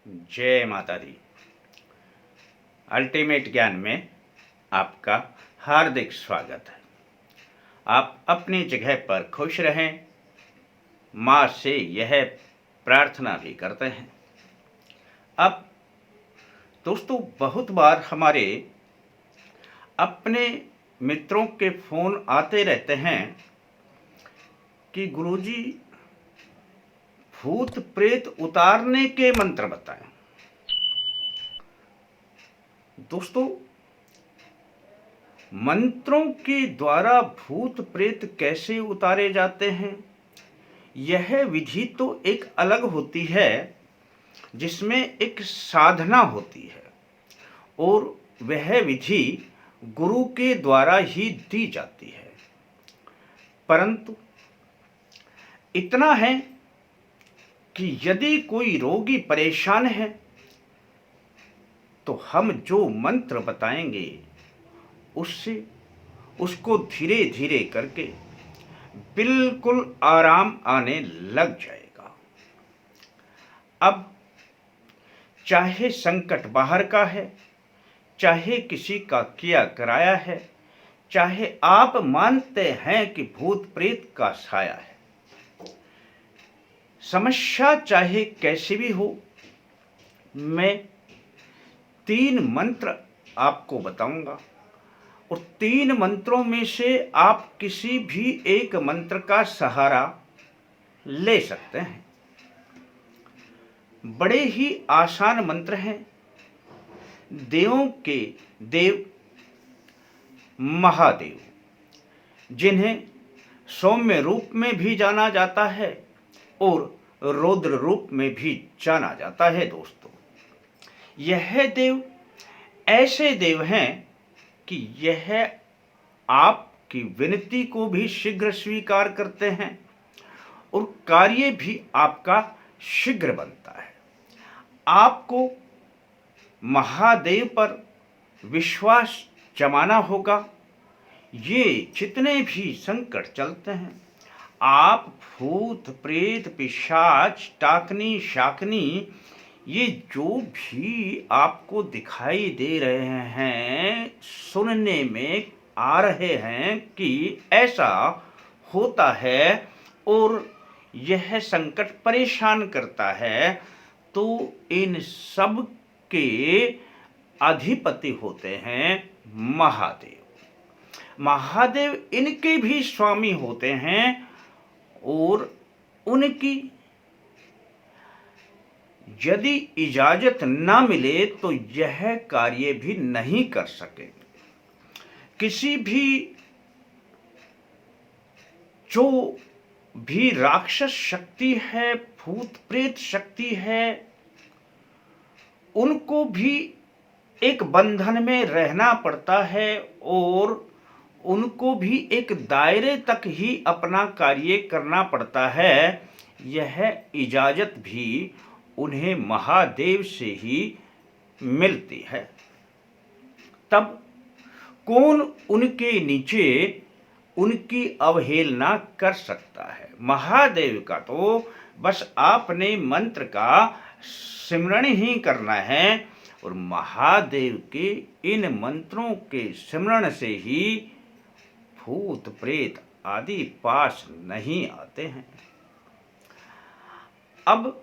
जय माता दी। अल्टीमेट ज्ञान में आपका हार्दिक स्वागत है। आप अपनी जगह पर खुश रहें, माँ से यह प्रार्थना भी करते हैं। अब दोस्तों, बहुत बार हमारे अपने मित्रों के फ़ोन आते रहते हैं कि गुरुजी भूत प्रेत उतारने के मंत्र बताएं। दोस्तों, मंत्रों के द्वारा भूत प्रेत कैसे उतारे जाते हैं, यह विधि तो एक अलग होती है, जिसमें एक साधना होती है और वह विधि गुरु के द्वारा ही दी जाती है। परंतु इतना है कि यदि कोई रोगी परेशान है तो हम जो मंत्र बताएंगे उससे उसको धीरे धीरे करके बिल्कुल आराम आने लग जाएगा। अब चाहे संकट बाहर का है, चाहे किसी का किया कराया है, चाहे आप मानते हैं कि भूत प्रेत का साया है, समस्या चाहे कैसी भी हो, मैं 3 मंत्र आपको बताऊंगा और 3 मंत्रों में से आप किसी भी एक मंत्र का सहारा ले सकते हैं। बड़े ही आसान मंत्र हैं। देवों के देव महादेव, जिन्हें सौम्य रूप में भी जाना जाता है और रौद्र रूप में भी जाना जाता है। दोस्तों, यह देव ऐसे देव हैं कि यह आपकी विनती को भी शीघ्र स्वीकार करते हैं और कार्य भी आपका शीघ्र बनता है। आपको महादेव पर विश्वास जमाना होगा। ये जितने भी संकट चलते हैं, आप भूत प्रेत पिशाच टाकनी शाकनी, ये जो भी आपको दिखाई दे रहे हैं, सुनने में आ रहे हैं कि ऐसा होता है और यह संकट परेशान करता है, तो इन सब के अधिपति होते हैं महादेव। महादेव इनके भी स्वामी होते हैं और उनकी यदि इजाजत ना मिले तो यह कार्य भी नहीं कर सके। किसी भी जो भी राक्षस शक्ति है, भूत प्रेत शक्ति है, उनको भी एक बंधन में रहना पड़ता है और उनको भी एक दायरे तक ही अपना कार्य करना पड़ता है। यह इजाजत भी उन्हें महादेव से ही मिलती है। तब कौन उनके नीचे उनकी अवहेलना कर सकता है। महादेव का तो बस आपने मंत्र का सिमरण ही करना है और महादेव के इन मंत्रों के सिमरण से ही भूत प्रेत आदि पास नहीं आते हैं। अब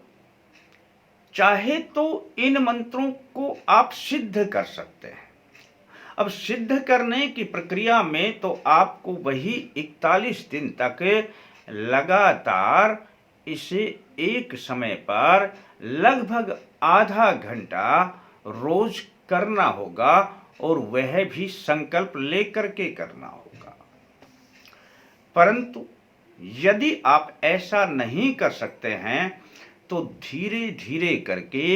चाहे तो इन मंत्रों को आप सिद्ध कर सकते हैं। अब सिद्ध करने की प्रक्रिया में तो आपको वही 41 दिन तक लगातार इसे एक समय पर लगभग आधा घंटा रोज करना होगा और वह भी संकल्प लेकर के करना होगा। परंतु यदि आप ऐसा नहीं कर सकते हैं तो धीरे धीरे करके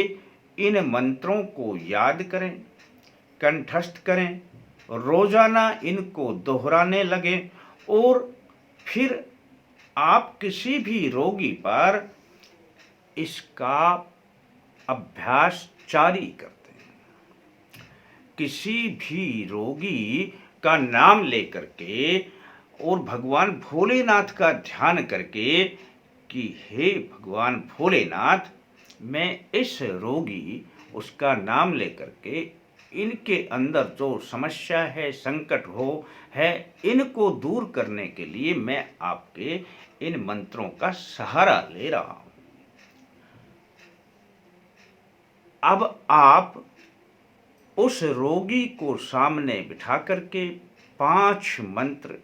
इन मंत्रों को याद करें, कंठस्थ करें, रोजाना इनको दोहराने लगे और फिर आप किसी भी रोगी पर इसका अभ्यास जारी करते हैं। किसी भी रोगी का नाम लेकर के और भगवान भोलेनाथ का ध्यान करके कि हे भगवान भोलेनाथ, मैं इस रोगी उसका नाम लेकर के इनके अंदर जो समस्या है, संकट है, इनको दूर करने के लिए मैं आपके इन मंत्रों का सहारा ले रहा हूं। अब आप उस रोगी को सामने बिठा करके 5 मंत्र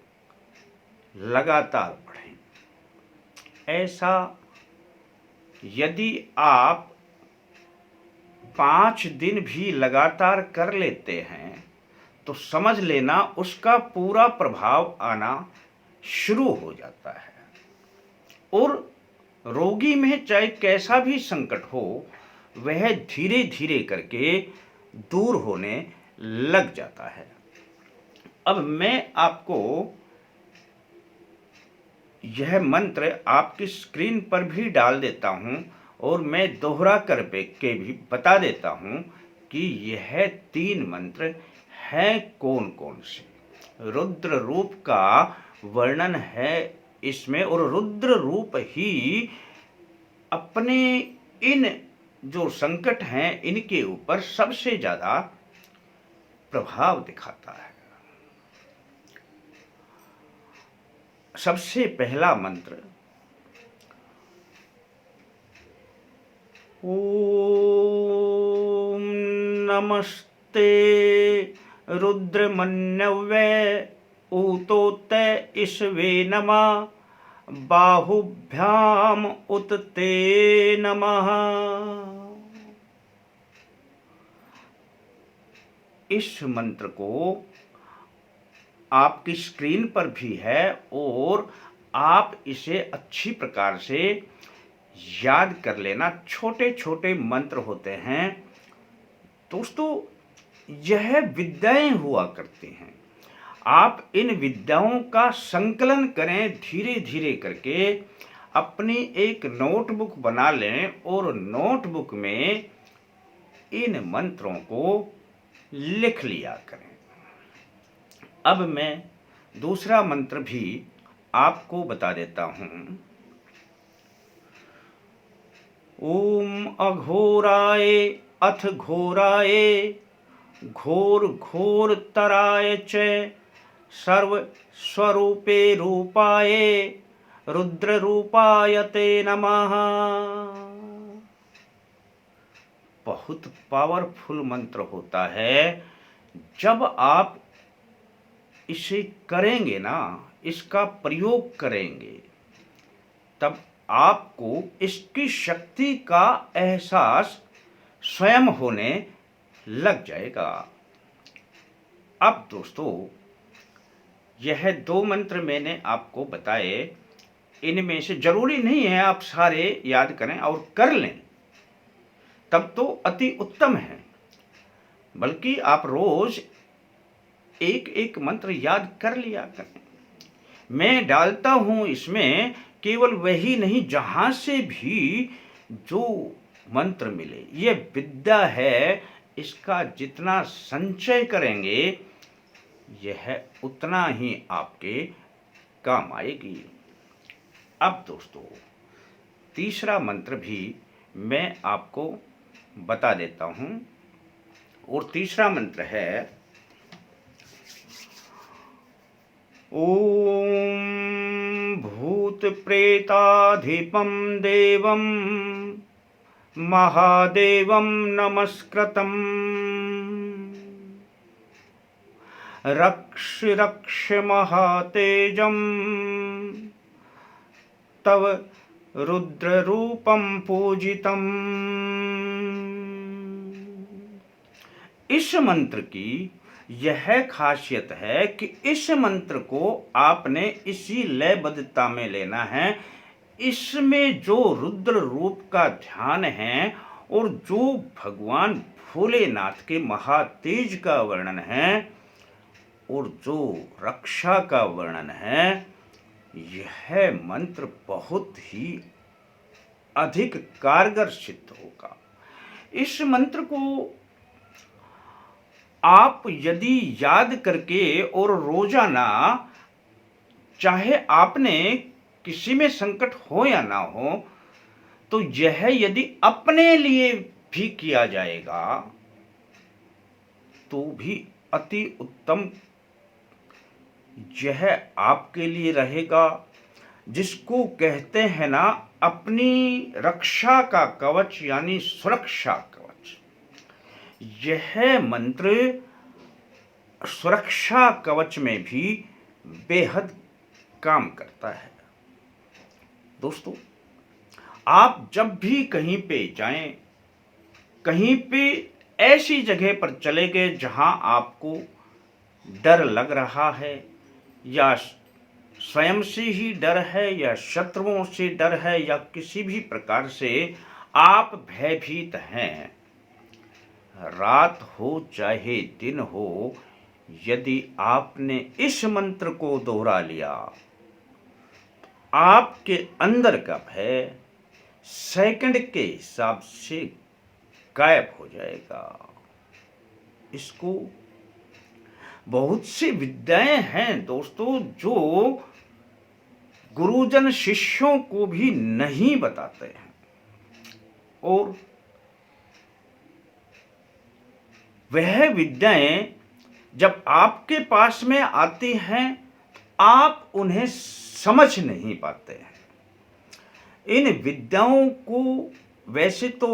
लगातार पढ़ें। ऐसा यदि आप 5 दिन भी लगातार कर लेते हैं तो समझ लेना उसका पूरा प्रभाव आना शुरू हो जाता है और रोगी में चाहे कैसा भी संकट हो वह धीरे धीरे करके दूर होने लग जाता है। अब मैं आपको यह मंत्र आपकी स्क्रीन पर भी डाल देता हूं और मैं दोहरा कर के भी बता देता हूं कि यह 3 मंत्र हैं कौन कौन से। रुद्र रूप का वर्णन है इसमें और रुद्र रूप ही अपने इन जो संकट हैं इनके ऊपर सबसे ज्यादा प्रभाव दिखाता है। सबसे पहला मंत्र ओम नमस्ते रुद्रमन्यवे ऊतोते ईश्वे नमः बाहुभ्याम उत ते नमः। इस मंत्र को आपकी स्क्रीन पर भी है और आप इसे अच्छी प्रकार से याद कर लेना। छोटे छोटे मंत्र होते हैं दोस्तों, यह विद्याएं हुआ करती हैं। आप इन विद्याओं का संकलन करें धीरे धीरे करके, अपनी एक नोटबुक बना लें और नोटबुक में इन मंत्रों को लिख लिया करें। अब मैं दूसरा मंत्र भी आपको बता देता हूं। ओम अघोराय अथ घोराय घोर घोर तराय च सर्व स्वरूपे रूपाय रुद्र रूपाय ते नमः। बहुत पावरफुल मंत्र होता है। जब आप इसे करेंगे ना, इसका प्रयोग करेंगे, तब आपको इसकी शक्ति का एहसास स्वयं होने लग जाएगा। अब दोस्तों, यह 2 मंत्र मैंने आपको बताए, इनमें से जरूरी नहीं है आप सारे याद करें और कर लें, तब तो अति उत्तम है। बल्कि आप रोज एक एक मंत्र याद कर लिया करें। मैं डालता हूं इसमें केवल वही नहीं, जहां से भी जो मंत्र मिले, ये विद्या है, इसका जितना संचय करेंगे यह उतना ही आपके काम आएगी। अब दोस्तों, तीसरा मंत्र भी मैं आपको बता देता हूं और तीसरा मंत्र है ओम भूत प्रेताधिपं देवं महादेवं नमस्कृतं रक्ष रक्ष महातेजं तव रुद्र रूपं पूजितम्। इस मंत्र की यह खासियत है कि इस मंत्र को आपने इसी लयबद्धता में लेना है। इसमें जो रुद्र रूप का ध्यान है और जो भगवान भोलेनाथ के महातेज का वर्णन है और जो रक्षा का वर्णन है, यह मंत्र बहुत ही अधिक कारगर सिद्ध होगा। इस मंत्र को आप यदि याद करके और रोजाना, चाहे आपने किसी में संकट हो या ना हो, तो यह यदि अपने लिए भी किया जाएगा तो भी अति उत्तम यह आपके लिए रहेगा, जिसको कहते हैं ना अपनी रक्षा का कवच यानी सुरक्षा कवच। यह मंत्र सुरक्षा कवच में भी बेहद काम करता है। दोस्तों, आप जब भी कहीं पे जाएं, कहीं पे ऐसी जगह पर चले गए जहां आपको डर लग रहा है, या स्वयं से ही डर है, या शत्रुओं से डर है, या किसी भी प्रकार से आप भयभीत हैं, रात हो चाहे दिन हो, यदि आपने इस मंत्र को दोहरा लिया, आपके अंदर का भय सेकंड के हिसाब से गायब हो जाएगा। इसको बहुत सी विद्याएं हैं दोस्तों जो गुरुजन शिष्यों को भी नहीं बताते हैं, और वह विद्याएं जब आपके पास में आती हैं आप उन्हें समझ नहीं पाते हैं। इन विद्याओं को वैसे तो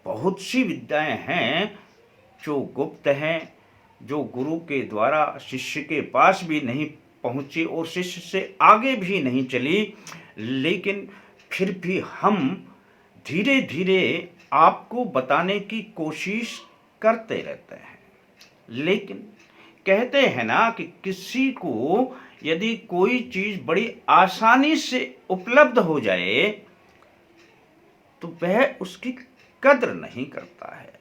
बहुत सी विद्याएं हैं जो गुप्त हैं, जो गुरु के द्वारा शिष्य के पास भी नहीं पहुंची और शिष्य से आगे भी नहीं चली, लेकिन फिर भी हम धीरे धीरे आपको बताने की कोशिश करते रहते हैं। लेकिन कहते हैं ना कि किसी को यदि कोई चीज बड़ी आसानी से उपलब्ध हो जाए तो वह उसकी कद्र नहीं करता है।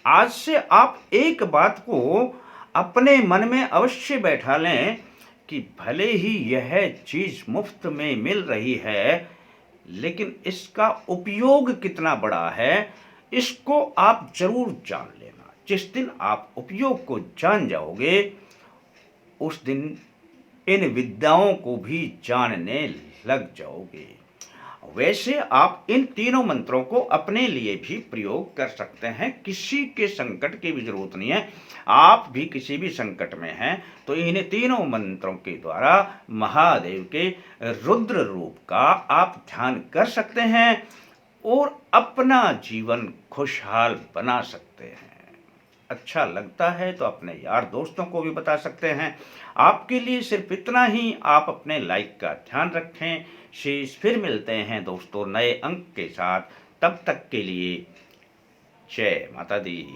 आज से आप एक बात को अपने मन में अवश्य बैठा लें कि भले ही यह चीज मुफ्त में मिल रही है, लेकिन इसका उपयोग कितना बड़ा है इसको आप जरूर जान लेना। जिस दिन आप उपयोग को जान जाओगे उस दिन इन विद्याओं को भी जानने लग जाओगे। वैसे आप इन तीनों मंत्रों को अपने लिए भी प्रयोग कर सकते हैं, किसी के संकट की भी जरूरत नहीं है। आप भी किसी भी संकट में हैं तो इन तीनों मंत्रों के द्वारा महादेव के रुद्र रूप का आप ध्यान कर सकते हैं और अपना जीवन खुशहाल बना सकते हैं। अच्छा लगता है तो अपने यार दोस्तों को भी बता सकते हैं। आपके लिए सिर्फ इतना ही, आप अपने लाइक का ध्यान रखें। शेष फिर मिलते हैं दोस्तों नए अंक के साथ, तब तक के लिए जय माता दी।